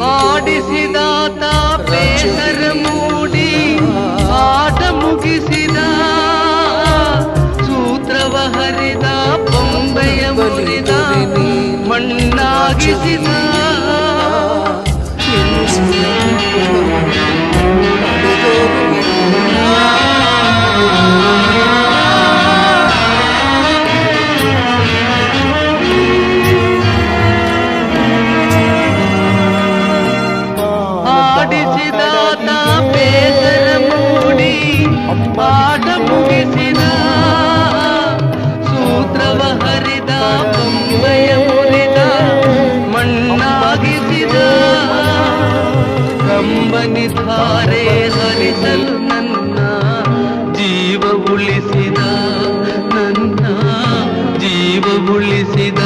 ಆಡಿಸಿದಾತ ಬೇಸರ ಮೂಡಿ ಆಟ ಮುಗಿಸಿದ ಸೂತ್ರವ ಹರಿದ ಬೊಂಬೆಯ ಮುರಿದ ಮಣ್ಣಾಗಿಸಿದ ಆಡಿಸಿದಾತ ಬೇಸರ ಮೂಡಿ ಆಟ ಮುಗಿಸಿದ ಸೂತ್ರವ ಹರಿದ ಬೊಂಬೆಯ ಮುರಿದ ಮಣ್ಣಾಗಿಸಿದ ಕಂಬನಿ ಧಾರೆ ಹರಿಸಲು ನನ್ನ ಜೀವ ಉಳಿಸಿದ ನನ್ನ ಜೀವ ಉಳಿಸಿದ